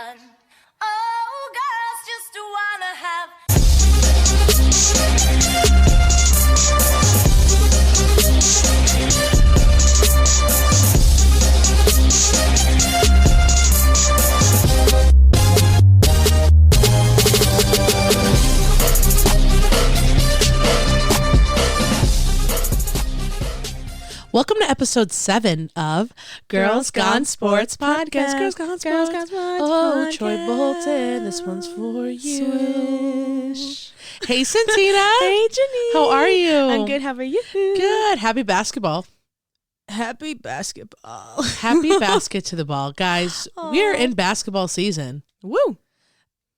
fun. Oh, girls just wanna have. Welcome to episode 7 of Girls Gone Sports Podcast. Girls Gone Sports. Oh, Troy Bolton, this one's for you. Swish. Hey, Santina. Hey, Jeanine. How are you? I'm good. How are you? Good. Happy basketball. Happy basketball. Happy basket to the ball. Guys, we are in basketball season. Woo.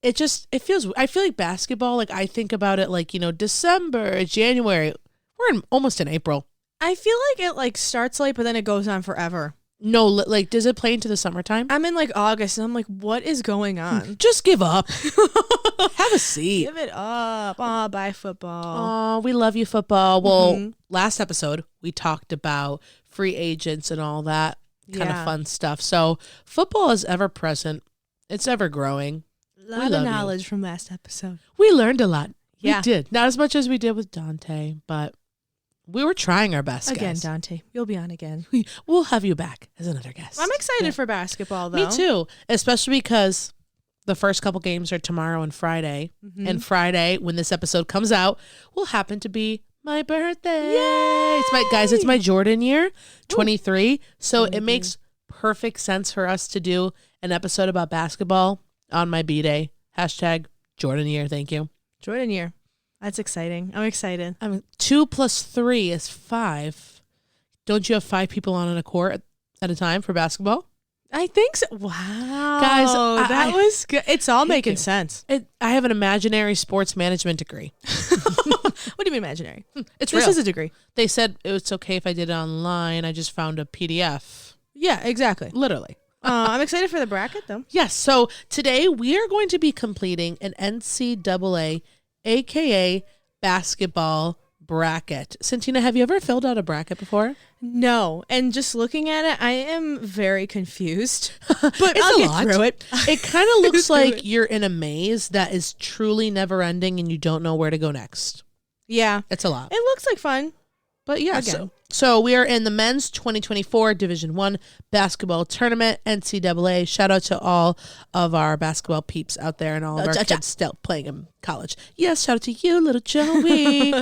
I feel like basketball, like I think about it like, December, January. We're almost in April. I feel like it starts late, but then it goes on forever. No, does it play into the summertime? I'm in August, and I'm like, what is going on? Just give up. Have a seat. Give it up. Oh, bye football. Oh, we love you, football. Well, last episode, we talked about free agents and all that kind of fun stuff. So football is ever present. It's ever growing. A lot of knowledge from last episode. We learned a lot. Yeah. We did. Not as much as we did with Dante, but we were trying our best, again, guys. Dante. You'll be on again. We'll have you back as another guest. I'm excited for basketball, though. Me too, especially because the first couple games are tomorrow and Friday. And Friday, when this episode comes out, will happen to be my birthday. Yay! It's my Jordan year, 23. So it makes perfect sense for us to do an episode about basketball on my B-Day. Hashtag Jordan year. Thank you. Jordan year. That's exciting. I'm excited. 2 plus 3 is 5. Don't you have 5 people on a court at a time for basketball? I think so. Wow. Guys, that was good. It's all making sense. I have an imaginary sports management degree. What do you mean imaginary? It's real. This is a degree. They said it's okay if I did it online. I just found a PDF. Yeah, exactly. Literally. I'm excited for the bracket, though. Yes. So today we are going to be completing an NCAA, a.k.a. basketball bracket. Santina, have you ever filled out a bracket before? No. And just looking at it, I am very confused. But It's I'll a get lot. through it. It kind of looks like you're in a maze that is truly never ending and you don't know where to go next. Yeah. It's a lot. It looks like fun. But yeah, Again. so we are in the men's 2024 Division I basketball tournament, NCAA. Shout out to all of our basketball peeps out there and all of our kids still playing in college. Yes, shout out to you, little Joey.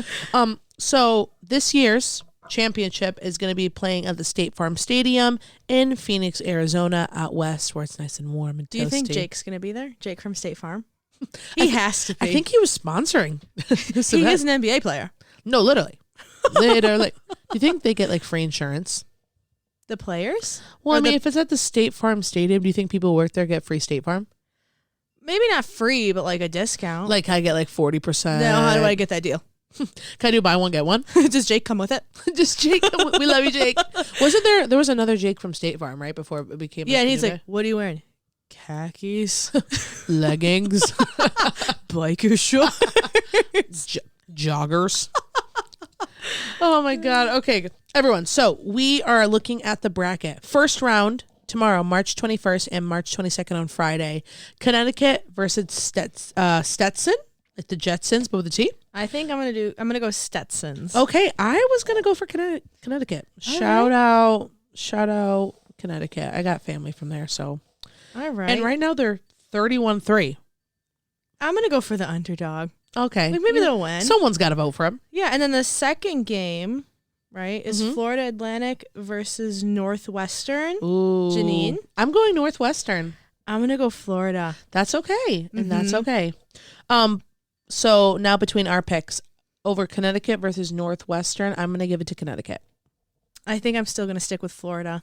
So this year's championship is going to be playing at the State Farm Stadium in Phoenix, Arizona, out west, where it's nice and warm and toasty. Do you think Jake's going to be there? Jake from State Farm? He has to be. I think he was sponsoring this he event. is an NBA player. No, literally. Do you think they get free insurance? The players? Well, if it's at the State Farm Stadium, do you think people who work there get free State Farm? Maybe not free, but a discount. I get 40%. No, how do I get that deal? Can I do buy one, get one? Does Jake come with it? Just Jake. We love you, Jake. Wasn't there was another Jake from State Farm, right? Before it became and he's like, what are you wearing? Khakis. Leggings. Biker shorts. Joggers. Oh my God. Okay, everyone. So we are looking at the bracket. First round tomorrow, March 21st and March 22nd on Friday. Connecticut versus Stetson, like the Jetsons, but with a T. I think I'm gonna go Stetsons. Okay, I was gonna go for Connecticut. Shout out Connecticut. I got family from there, so. All right. And right now they're 31-3. I'm gonna go for the underdog. Okay. Maybe they'll win. Someone's got to vote for them. Yeah, and then the second game, right, is Florida Atlantic versus Northwestern. Ooh. Jeanine? I'm going Northwestern. I'm going to go Florida. That's okay. And that's okay. So now between our picks, over Connecticut versus Northwestern, I'm going to give it to Connecticut. I think I'm still going to stick with Florida.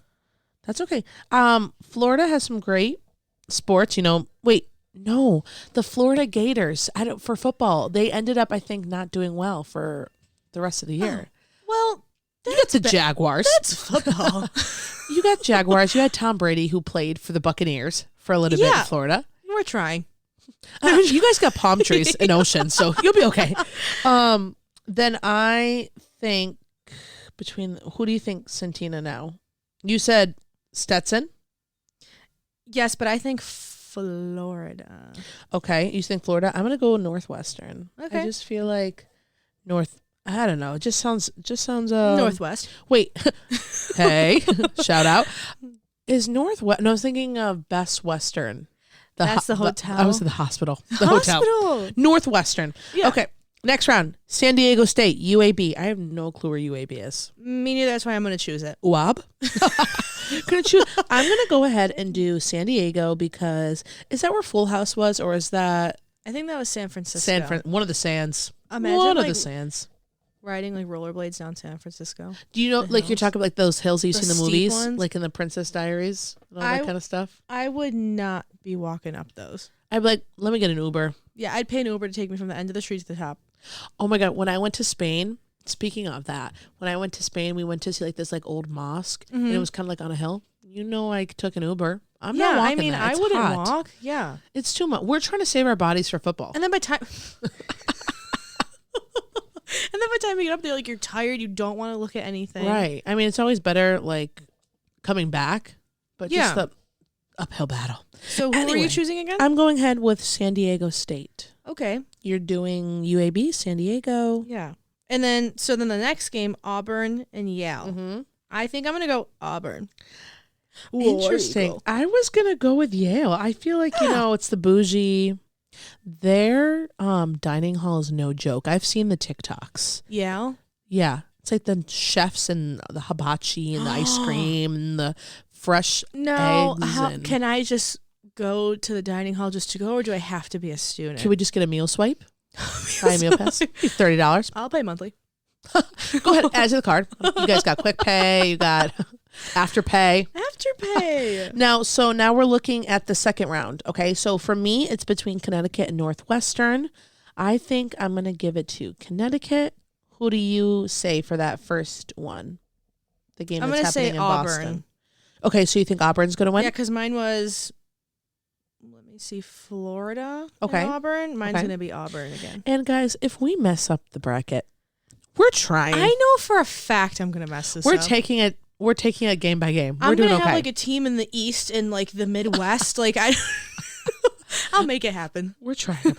That's okay. Florida has some great sports, No, the Florida Gators, for football, they ended up, I think, not doing well for the rest of the year. Well, you got the Jaguars. That's football. You got Jaguars. You had Tom Brady, who played for the Buccaneers for a little bit in Florida. We're trying. You guys got palm trees and ocean, so you'll be okay. Then I think who do you think, Santina, now? You said Stetson? Yes, but I think Florida. Okay, you think Florida? I'm gonna go Northwestern. Okay. I just feel like I don't know. It just sounds. Northwest. Wait. Hey, shout out. Is Northwest? No, I was thinking of Best Western. That's the hotel. I was at the hospital. The hotel. Northwestern. Yeah. Okay. Next round. San Diego State. UAB. I have no clue where UAB is. Me neither. That's why I'm going to choose it. UAB. I'm gonna go ahead and do San Diego because is that where Full House was, or is that I think that was San Francisco. One of the sands? Imagine, one like, of the sands. Riding like rollerblades down San Francisco. Do you know, The like you're hills. talking about like those hills you see in the steep movies, ones? like in the Princess Diaries and all that kind of stuff? I would not be walking up those. I'd be like, let me get an Uber. Yeah, I'd pay an Uber to take me from the end of the street to the top. Oh my God. When I went to Spain, speaking of that, when I went to Spain, we went to see like this like old mosque and it was kind of like on a hill. You know, I took an Uber. I'm not walking I mean, that. I It's wouldn't hot. walk. Yeah. It's too much. We're trying to save our bodies for football. And then by time we get up there, like you're tired, you don't want to look at anything. Right. I mean, it's always better like coming back, but just the uphill battle. So who are Anyway, you choosing again? I'm going ahead with San Diego State. Okay. You're doing UAB, San Diego. Yeah. And then the next game, Auburn and Yale. Mm-hmm. I think I'm gonna go Auburn. Interesting. I was gonna go with Yale. I feel like it's the bougie. Their dining hall is no joke. I've seen the TikToks. Yale. Yeah, it's like the chefs and the hibachi and the ice cream and the fresh eggs. And Can I just go to the dining hall just to go, or do I have to be a student? can we just get a meal swipe? Buy a meal pass. $30. I'll pay monthly. Go ahead, add to the card. You guys got quick pay. You got afterpay. Afterpay. Now we're looking at the second round. Okay, so for me, it's between Connecticut and Northwestern. I think I'm gonna give it to Connecticut. Who do you say for that first one? The game I'm that's gonna say happening in Auburn. Boston. Okay, so you think Auburn's gonna win? Yeah, because mine was. Let me see, Florida. Okay. And Auburn. Mine's Okay. gonna be Auburn again. And guys, if we mess up the bracket, we're trying. I know for a fact I'm gonna mess this We're up. taking it. We're taking it game by game. We're I'm doing gonna okay. have like a team in the East and like the Midwest. Like I'll make it happen. We're trying.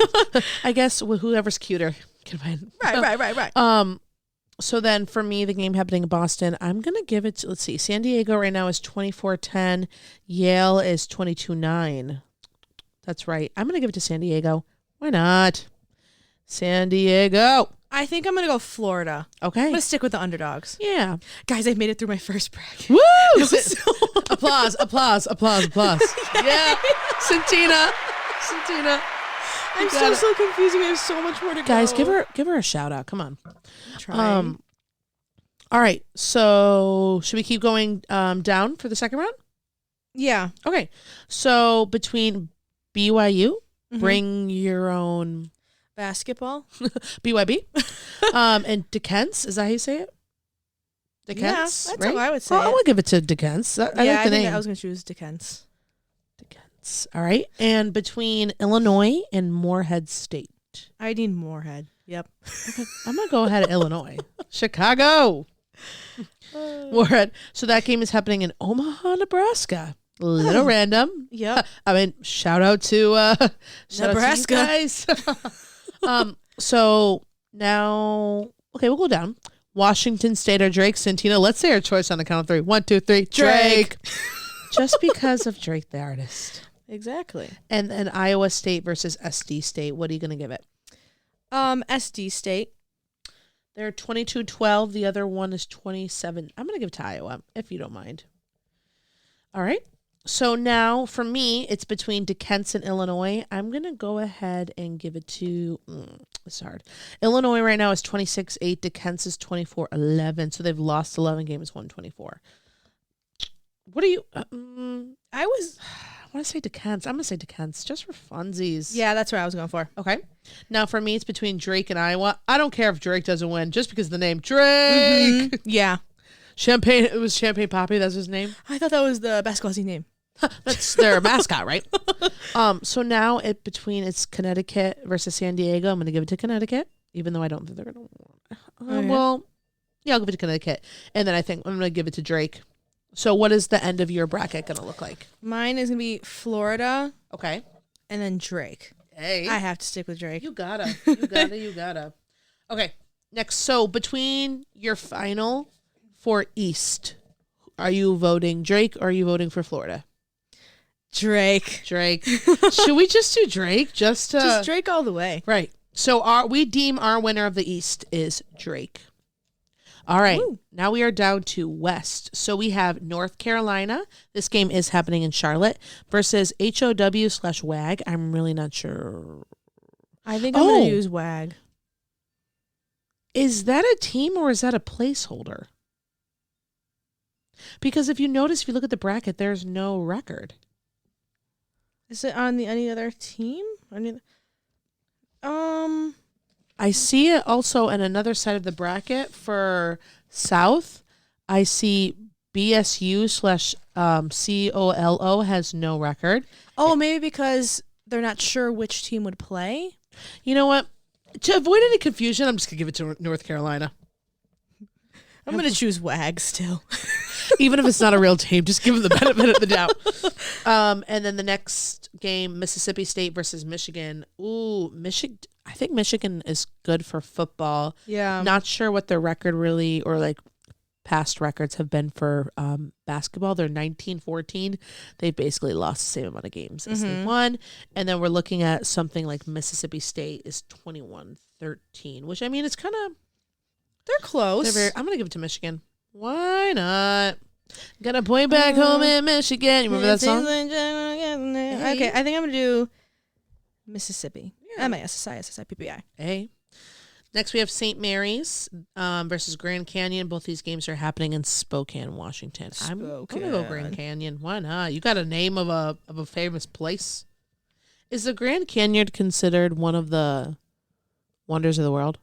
I guess whoever's cuter can win. Right. So then for me, the game happening in Boston, I'm going to give it to, let's see, San Diego right now is 24-10. Yale is 22-9. That's right. I'm going to give it to San Diego. Why not? San Diego. I think I'm gonna go Florida. Okay. I'm gonna stick with the underdogs. Yeah. Guys, I made it through my first bracket. Woo! Applause. Yeah. Santina. I'm so confusing. There's so much more to go. Guys, give her a shout out. Come on. Trying. All right. So should we keep going down for the second round? Yeah. Okay. So between BYU, Mhm. bring your own Basketball. BYB, and DeKents, is that how you say it? DeKents, Yeah, that's right? how I would say Well, I it. want to give it to DeKents. I like the I think name. that I was gonna choose DeKents. DeKents. All right. And between Illinois and Morehead State. I need Moorhead. Yep. I'm going to go ahead of Illinois. Chicago. Morehead. So that game is happening in Omaha, Nebraska. Little random. Yep. I mean, shout out to Nebraska. guys. So now, okay, we'll go down. Washington State or Drake, Santina. Let's say our choice on the count of 3. 1, 2, 3. Drake. Just because of Drake, the artist. Exactly. And then Iowa State versus SD State. What are you going to give it? SD State. They're 22-12. The other one is 27. I'm going to give it to Iowa, if you don't mind. All right. So now, for me, it's between DeKents and Illinois. I'm going to go ahead and give it to... it's hard. Illinois right now is 26-8. DeKents is 24-11. So they've lost 11 games, won 24. What are you... I want to say DeKents. I'm going to say DeKents just for funsies. Yeah, that's what I was going for. Okay. Now, for me, it's between Drake and Iowa. I don't care if Drake doesn't win, just because of the name Drake. Mhm. Yeah. Champagne. It was Champagne Poppy. That's his name. I thought that was the basketball team name. That's their mascot, right? So now it's Connecticut versus San Diego. I'm going to give it to Connecticut, even though I don't think they're going to win. Okay. Well, yeah, I'll give it to Connecticut. And then I think I'm going to give it to Drake. So what is the end of your bracket going to look like? Mine is going to be Florida. Okay. And then Drake. Hey. I have to stick with Drake. You gotta. You gotta. Okay. Next. So between your final for East, are you voting Drake or are you voting for Florida? Drake. Should we just do Drake? Just Drake all the way. Right. So we deem our winner of the East is Drake. All right. Woo. Now we are down to West. So we have North Carolina. This game is happening in Charlotte versus HOW/WAG. I'm really not sure. I think I'm going to use WAG. Is that a team or is that a placeholder? Because if you notice, if you look at the bracket, there's no record. Is it on any other team? I see it also on another side of the bracket for South. I see BSU/COLO has no record. Oh, maybe because they're not sure which team would play. You know what? To avoid any confusion, I'm just going to give it to North Carolina. I'm going to choose WAG still. Even if it's not a real team, just give them the benefit of the doubt. And then the next game, Mississippi State versus Michigan. Ooh, Michigan. I think Michigan is good for football. Yeah. Not sure what their record really or like past records have been for basketball. They're 19-14. They've basically lost the same amount of games as they won. And then we're looking at something like Mississippi State is 21-13, which I mean, it's kind of... They're close. I'm going to give it to Michigan. Why not? Got a point back home in Michigan. You remember that song? Okay, I think I'm going to do Mississippi. Yeah. MISSI. Hey. Next, we have St. Mary's versus Grand Canyon. Both these games are happening in Spokane, Washington. I'm going to go Grand Canyon. Why not? You got a name of a famous place. Is the Grand Canyon considered one of the wonders of the world?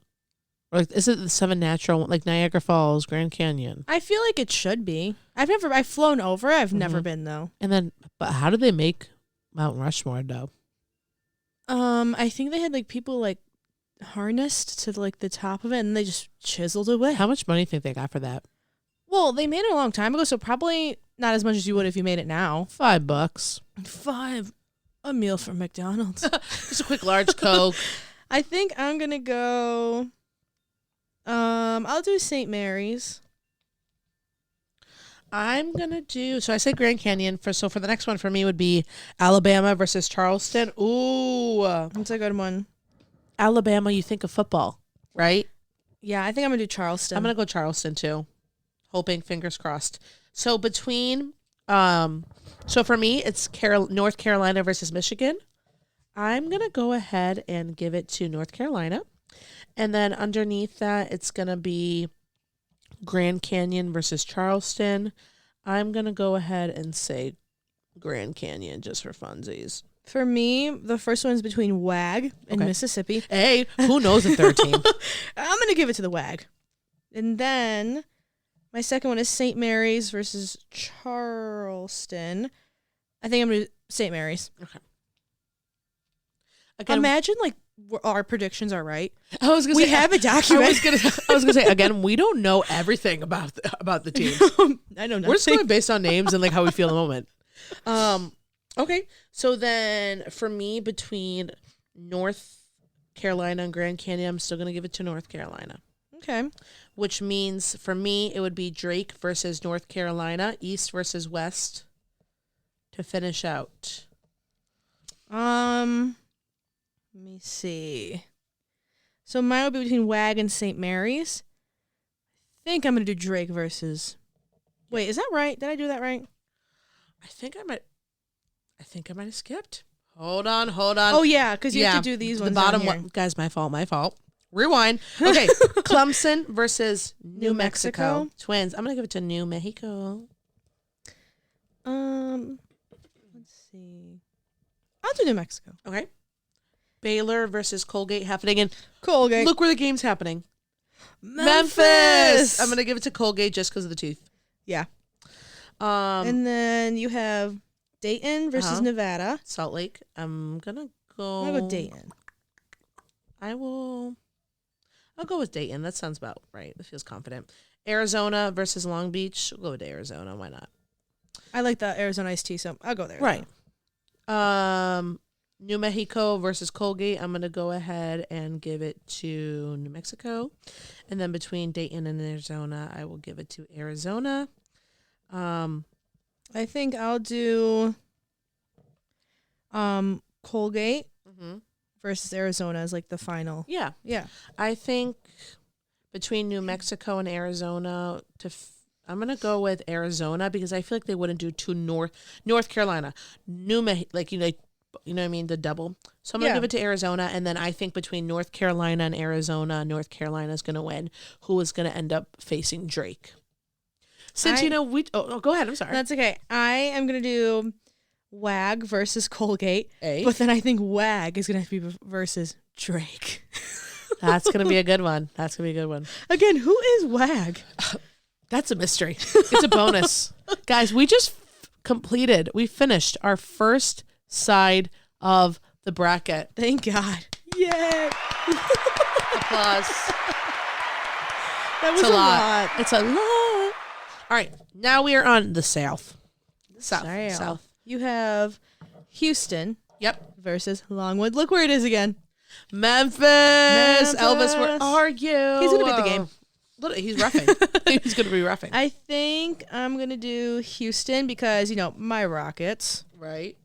Or like, is it the seven natural, like Niagara Falls, Grand Canyon? I feel like it should be. I've flown over. I've never been though. And then, but how did they make Mount Rushmore though? I think they had like people like harnessed to like the top of it, and they just chiseled away. How much money do you think they got for that? Well, they made it a long time ago, so probably not as much as you would if you made it now. $5. $5, a meal from McDonald's. Just a quick large Coke. I think I'm gonna go. I'll do St. Mary's. I'm gonna do so. I say Grand Canyon for the next one for me would be Alabama versus Charleston. Ooh, that's a good one. Alabama, you think of football, right? Yeah, I think I'm gonna do Charleston. I'm gonna go Charleston too, hoping fingers crossed. So between, so for me it's North Carolina versus Michigan. I'm gonna go ahead and give it to North Carolina, and then underneath that it's gonna be Grand Canyon versus Charleston. I'm going to go ahead and say Grand Canyon just for funsies. For me, the first one's between WAG and Mississippi. Hey, who knows a third team? I'm going to give it to the WAG. And then my second one is St. Mary's versus Charleston. I think I'm going to do St. Mary's. Okay. Again, imagine like our predictions are right. I was gonna say, we have a document. I was gonna say again. We don't know everything about the teams. I know nothing. We're just going based on names and like how we feel in the moment. Okay. So then for me, between North Carolina and Grand Canyon, I'm still gonna give it to North Carolina. Okay. Which means for me, it would be Drake versus North Carolina, East versus West, to finish out. Let me see. So mine would be between WAG and St. Mary's. I think I'm going to do Drake versus... Wait, is that right? Did I do that right? I think I might have skipped. Hold on. Oh, yeah, because you have to do these ones. The bottom one. Guys, my fault. Rewind. Okay. Clemson versus New Mexico. Twins. I'm going to give it to New Mexico. Let's see. I'll do New Mexico. Okay. Baylor versus Colgate happening in Colgate. Look where the game's happening. Memphis. I'm going to give it to Colgate just because of the teeth. Yeah. And then you have Dayton versus Nevada. Salt Lake. I'm going to go. I'm going to go Dayton. I'll go with Dayton. That sounds about right. It feels confident. Arizona versus Long Beach. We'll go with Arizona. Why not? I like the Arizona iced tea, so I'll go there. Right. New Mexico versus Colgate. I'm going to go ahead and give it to New Mexico. And then between Dayton and Arizona, I will give it to Arizona. I think I'll do Colgate versus Arizona as like the final. Yeah. Yeah. I think between New Mexico and Arizona, I'm going to go with Arizona because I feel like they wouldn't do two North Carolina, you know what I mean? The double. So I'm going to give it to Arizona. And then I think between North Carolina and Arizona, North Carolina is going to win. Who is going to end up facing Drake? Santina, go ahead. I'm sorry. That's okay. I am going to do WAG versus Colgate. A. But then I think WAG is going to have to be versus Drake. That's going to be a good one. Again, who is WAG? That's a mystery. It's a bonus. Guys, we just we finished our first side of the bracket. Thank God. Yay. Applause. That was a lot. It's a lot. All right. Now we are on the South. South. You have Houston. Yep. Versus Longwood. Look where it is again. Memphis. Elvis, where are you? He's going to be at the game. He's roughing. He's going to be roughing. I think I'm going to do Houston because, my Rockets. Right.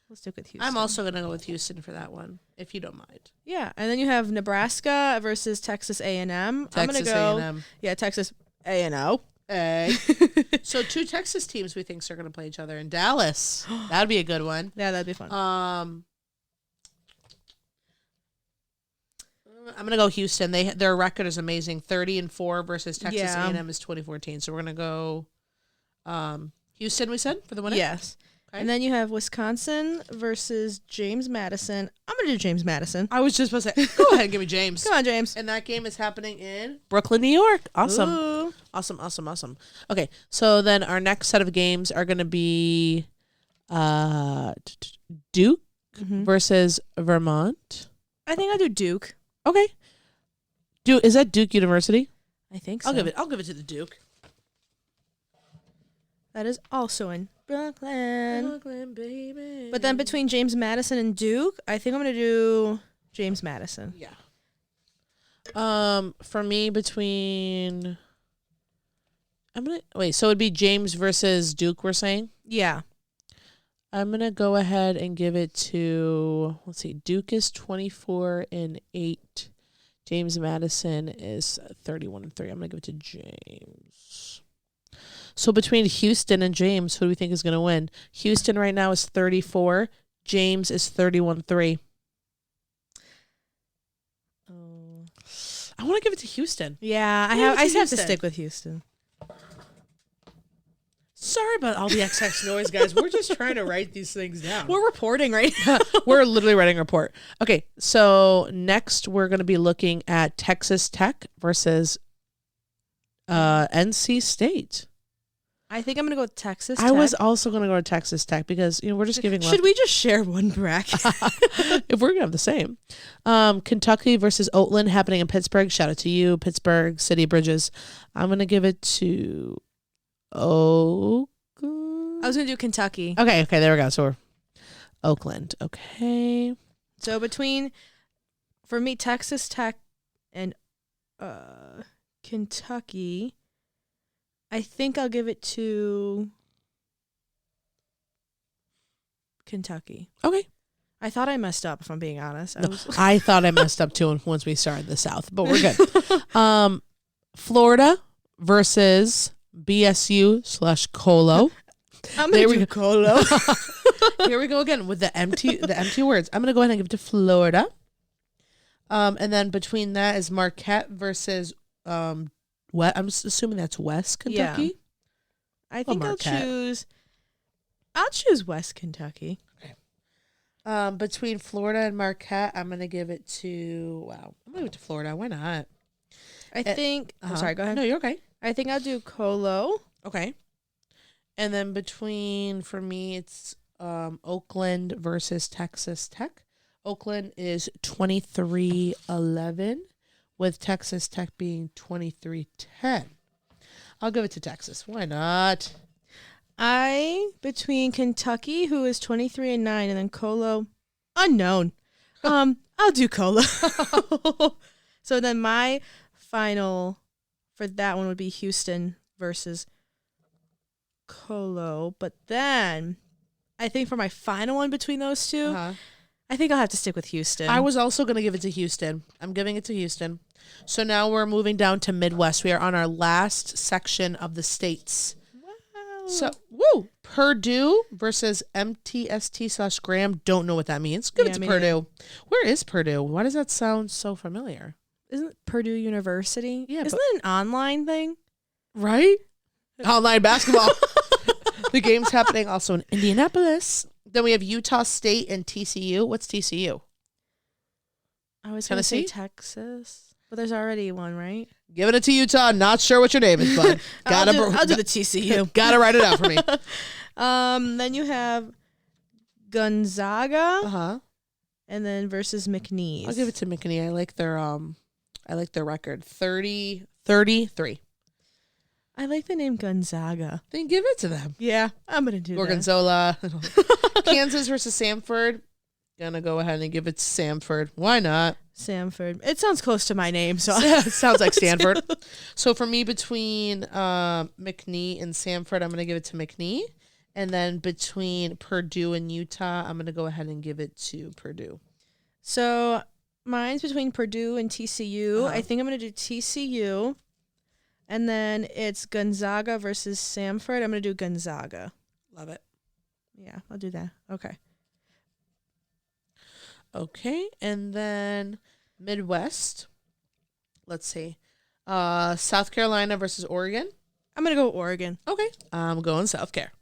Let's stick with Houston. I'm also going to go with Houston for that one, if you don't mind. Yeah. And then you have Nebraska versus Texas A&M. I'm going to go. A&M. Yeah, Texas A&O. So 2 Texas teams we think are going to play each other in Dallas. That'd be a good one. Yeah, that'd be fun. I'm going to go Houston. Their record is amazing. 30-4 versus Texas A&M is 2014. So we're going to go Houston, we said, for the winner? Yes. Okay. And then you have Wisconsin versus James Madison. I'm going to do James Madison. I was just supposed to say, go ahead and give me James. Come on, James. And that game is happening in Brooklyn, New York. Awesome. Ooh. Awesome. Okay, so then our next set of games are going to be Duke versus Vermont. I think I'll do Duke. Okay. Is that Duke University? I think so. I'll give it to the Duke. That is also in Brooklyn. Brooklyn, baby. But then between James Madison and Duke, I think I'm going to do James Madison. Yeah. For me, so it'd be James versus Duke, we're saying? Yeah. I'm going to go ahead and give it to, Duke is 24-8. James Madison is 31-3. I'm going to give it to James. So between Houston and James, who do we think is going to win? Houston right now is 34. James is 31-3. Oh. I want to give it to Houston. Yeah, I have to stick with Houston. Sorry about all the XX noise, guys. We're just trying to write these things down. We're reporting right now. We're literally writing a report. Okay, so next we're going to be looking at Texas Tech versus NC State. I think I'm going to go with Texas Tech. I was also going to go to Texas Tech because, we're just giving Should we just share one bracket? if we're going to have the same. Kentucky versus Oakland happening in Pittsburgh. Shout out to you, Pittsburgh, City Bridges. I'm going to give it to Oakland. I was going to do Kentucky. Okay, there we go. So we're Oakland. Okay. So for me, Texas Tech and Kentucky, I think I'll give it to Kentucky. Okay. I thought I messed up, if I'm being honest. I thought I messed up too once we started the South, but we're good. Florida versus BSU/Colo. I'm going to do Colo. Here we go again with the empty words. I'm going to go ahead and give it to Florida. And then between that is Marquette versus I'm assuming that's West Kentucky. Yeah. I think I'll choose West Kentucky. Okay. Between Florida and Marquette, I'm going to give it to I'm going to give it to Florida. Why not? I think I'm sorry, go ahead. No, you're okay. I think I'll do Colo. Okay. And then for me, it's Oakland versus Texas Tech. Oakland is 23-11, with Texas Tech being 23-10. I'll give it to Texas. Why not? Between Kentucky, who is 23-9, and then Colo, unknown. I'll do Colo. So then my final for that one would be Houston versus Colo. But then I think for my final one between those two, I think I'll have to stick with Houston. I was also going to give it to Houston. I'm giving it to Houston. So now we're moving down to Midwest. We are on our last section of the states. Wow. So, Purdue versus MTST/Graham. Don't know what that means. Give it to Purdue. Where is Purdue? Why does that sound so familiar? Isn't Purdue University? Yeah. Isn't it an online thing? Right? Online basketball. The game's happening also in Indianapolis. Then we have Utah State and TCU. What's TCU? I was going to say Texas, but there's already one, right? Giving it to Utah. Not sure what your name is, bud. I'll do the TCU. Gotta write it out for me. Then you have Gonzaga. Uh-huh. And then versus McNeese. I'll give it to McNeese. I like their record. 30-33. I like the name Gonzaga. Then give it to them. Yeah, I'm going to do Gorgonzola. Kansas versus Samford. Gonna go ahead and give it to Samford. Why not? Samford. It sounds close to my name, so it sounds like Stanford. So for me, between McNeese and Samford, I'm gonna give it to McNeese. And then between Purdue and Utah, I'm gonna go ahead and give it to Purdue. So mine's between Purdue and TCU. I think I'm gonna do TCU. And then it's Gonzaga versus Samford. I'm gonna do Gonzaga. Love it. Yeah, I'll do that. Okay, and then Midwest. Let's see. South Carolina versus Oregon. I'm gonna go Oregon. Okay. I'm going South Carolina.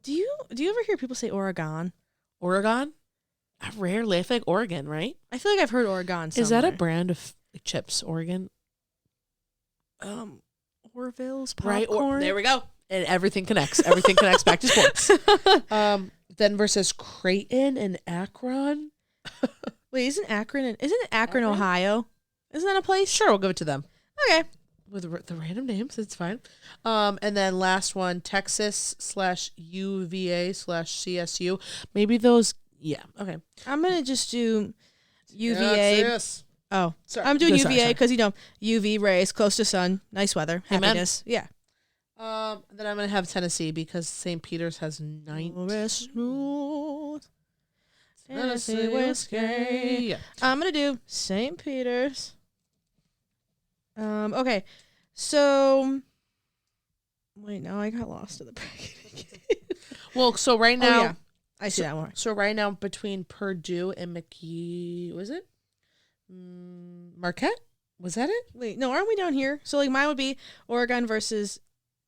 Do you ever hear people say Oregon? Oregon? I rarely. I feel like Oregon, right? I feel like I've heard Oregon somewhere. Is that a brand of chips, Oregon? Orville's popcorn. Right, there we go. And everything connects. Everything connects back to sports. Then versus Creighton and Akron. Wait, isn't it Akron, Ohio? Isn't that a place? Sure, we'll give it to them. Okay. With the random names, it's fine. And then last one, Texas/UVA/CSU. Maybe those. Yeah. Okay. I'm gonna just do UVA. Yes. Oh, sorry. I'm doing UVA because UV rays, close to sun, nice weather, happiness. Amen. Yeah. Then I'm gonna have Tennessee because St. Peter's has 19. Smooth. Tennessee whiskey. Yeah. I'm gonna do St. Peter's. Okay. So wait, now I got lost in the bracket. Well, so right now, I see that one. So right now between Purdue and McKee, was it Marquette? Was that it? Wait, no, aren't we down here? So like mine would be Oregon versus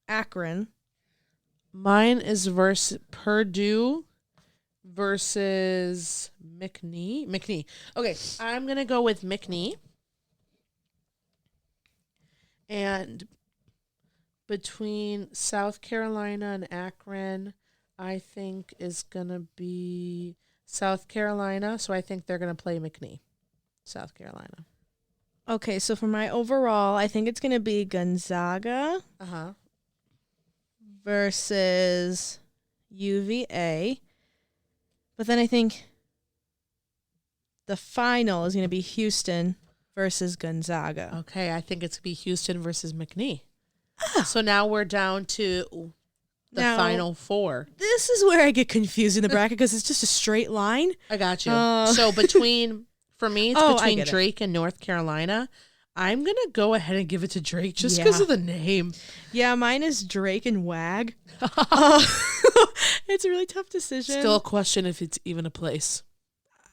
Akron. Mine is versus Purdue versus McNeese. Okay, I'm gonna go with McNeese. And between South Carolina and Akron, I think is gonna be South Carolina. So I think they're gonna play McNeese. South Carolina. Okay, so for my overall, I think it's gonna be Gonzaga versus UVA. But then I think the final is gonna be Houston versus Gonzaga. Okay, I think it's gonna be Houston versus McNeese. So now we're down to the final four. This is where I get confused in the bracket because it's just a straight line. I got you. So for me, it's between Drake and North Carolina. I'm going to go ahead and give it to Drake just because of the name. Yeah, mine is Drake and Wag. It's a really tough decision. Still a question if it's even a place.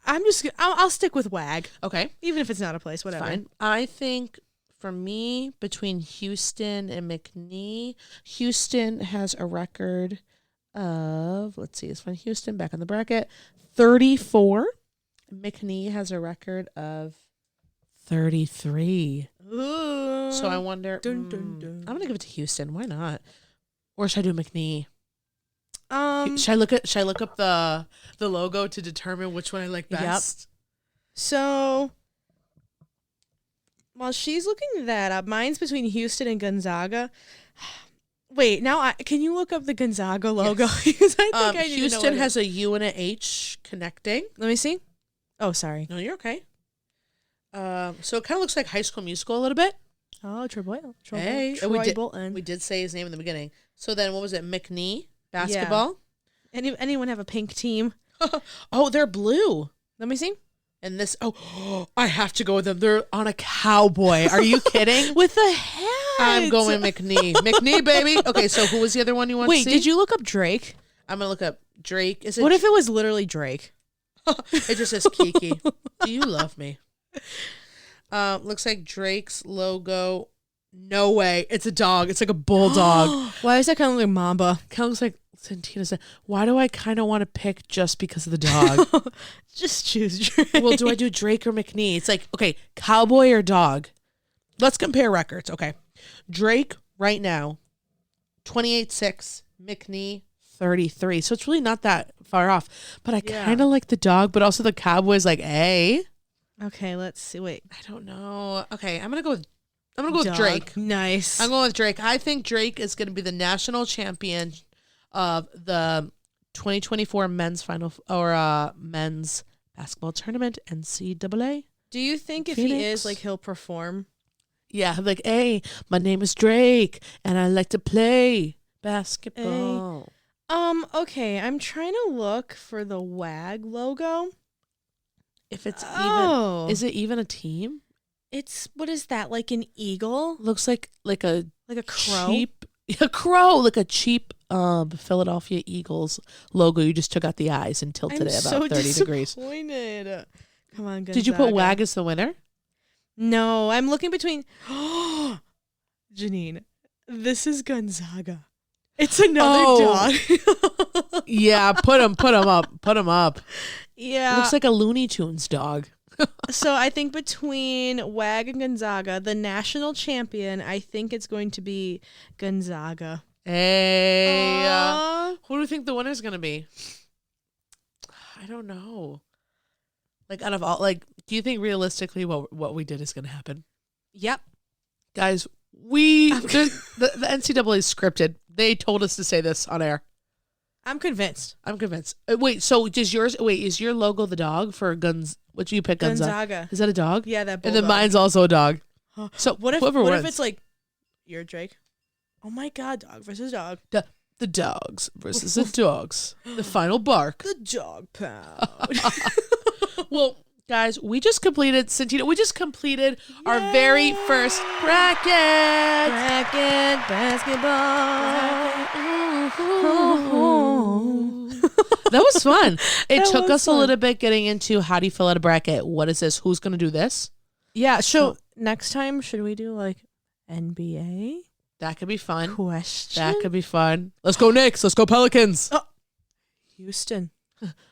I'll stick with Wag. Okay. Even if it's not a place, whatever. Fine. I think for me, between Houston and McNeese, Houston has a record of, let's see, it's when Houston back in the bracket, 34. McNeese has a record of 33. Ooh. So I wonder, Dun, dun, dun. I'm going to give it to Houston. Why not? Or should I do McNeese? Should I look up the logo to determine which one I like best? Yep. So while she's looking that up, mine's between Houston and Gonzaga. Wait, now can you look up the Gonzaga logo? Because I think I need to know Houston what has a U and a H connecting. Let me see. Oh, sorry. No, you're okay. So it kind of looks like High School Musical a little bit. Oh, Troy Bolton. Hey, Troy Bolton. we did say his name in the beginning. So then, what was it? McNee basketball. Anyone have a pink team? Oh, they're blue. Let me see. And this, I have to go with them. They're on a cowboy. Are you kidding? With the hat. I'm going McNee. McNee, baby. Okay, so who was the other one you want to see? Wait, did you look up Drake? I'm going to look up Drake. Is it? What if it was literally Drake? It just says Kiki. Do you love me? Looks like Drake's logo. No way. It's a dog. It's like a bulldog. Why is that kind of like Mamba? Kind of looks like Santina said. Why do I kind of want to pick just because of the dog? Just choose Drake. Well, do I do Drake or McNee? It's like, okay, cowboy or dog? Let's compare records. Okay. Drake right now, 28-6. McNee, 33. So it's really not that far off. But I kind of like the dog, but also the cowboy's like, hey. Okay, let's see. Wait. I don't know. Okay, I'm going to go with Drake. Nice. I'm going with Drake. I think Drake is going to be the national champion of the 2024 men's final or men's basketball tournament, NCAA. Do you think if Phoenix? he is, like, he'll perform? Yeah, like, hey, my name is Drake, and I like to play basketball. Okay, I'm trying to look for the WAG logo. If it's even, is it even a team? It's, what is that, like an eagle? Looks like a crow? Cheap, a crow, like a cheap Philadelphia Eagles logo. You just took out the eyes and tilted it about 30 degrees. Disappointed. Come on, Gonzaga. Did you put WAG as the winner? No, I'm looking between. Jeanine, this is Gonzaga. It's another dog. Yeah, put him up. Yeah. Looks like a Looney Tunes dog. So I think between WAG and Gonzaga, the national champion, I think it's going to be Gonzaga. Hey, who do you think the winner's going to be? I don't know. Like, out of all, like, do you think realistically what we did is going to happen? Yep. Guys, the NCAA is scripted. They told us to say this on air. I'm convinced. Wait, so is your logo the dog for Guns? What do you pick? Gonzaga. Is that a dog? Yeah, that bulldog. And then mine's also a dog. So what if wins. it's like, you're Drake? Oh my God, dog versus dog. The dogs versus the dogs. The final bark. The dog pound. Well, guys, we just completed our very first bracket. Bracket basketball. That was fun. It took us fun. a little bit getting into how do you fill out a bracket? What is this? Who's going to do this? Yeah, so next time, should we do like NBA? That could be fun. Question? That could be fun. Let's go Knicks. Let's go Pelicans. Oh. Houston.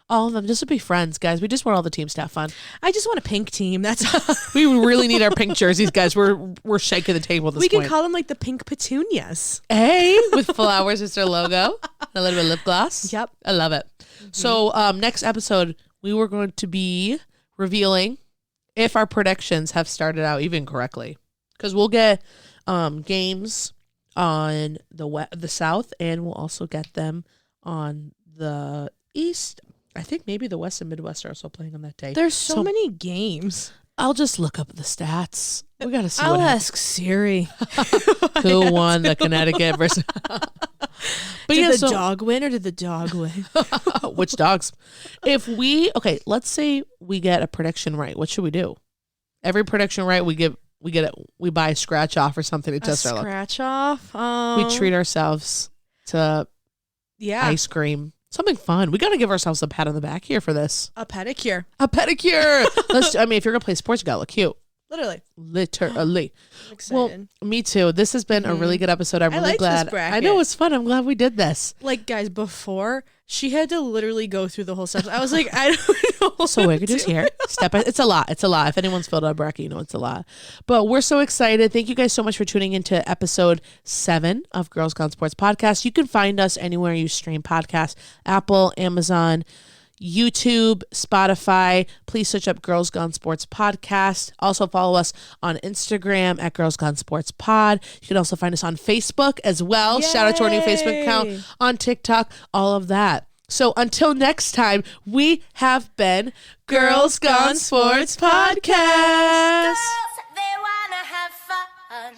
All of them just to be friends, guys. We just want all the teams to have fun. I just want a pink team. That's all. We really need our pink jerseys, guys. We're shaking the table at this We point. can call them like the pink petunias. Hey, with flowers as their logo. A little bit of lip gloss. Yep. I love it. Mm-hmm. So next episode, we were going to be revealing if our predictions have started out even correctly. Because we'll get games on the South, and we'll also get them on the East. I think maybe the West and Midwest are also playing on that day. There's so many games. I'll just look up the stats. We got to see I'll what ask Siri. who won the Connecticut versus. But did the dog win or did the dog win? Which dogs? Let's say we get a prediction right. What should we do? Every prediction right, we buy a scratch off or something to test our luck. Scratch off. We treat ourselves to ice cream. Something fun. We got to give ourselves a pat on the back here for this. A pedicure. A pedicure. If you're going to play sports, you got to look cute. Literally. I'm excited. Well, me too. This has been a really good episode. I'm really glad. This bracket. I know it's fun. I'm glad we did this. Like, guys, before she had to literally go through the whole stuff. I was like, I don't know. So we're just here. It's a lot. It's a lot. If anyone's filled out a bracket, you know it's a lot. But we're so excited. Thank you guys so much for tuning into episode 7 of Girls Gone Sports Podcast. You can find us anywhere you stream podcasts: Apple, Amazon, YouTube, Spotify. Please search up Girls Gone Sports Podcast. Also follow us on Instagram at Girls Gone Sports Pod. You can also find us on Facebook as well. Yay! Shout out to our new Facebook account, on TikTok, all of that. So until next time, we have been Girls Gone Sports Podcast. Girls, they wanna have fun.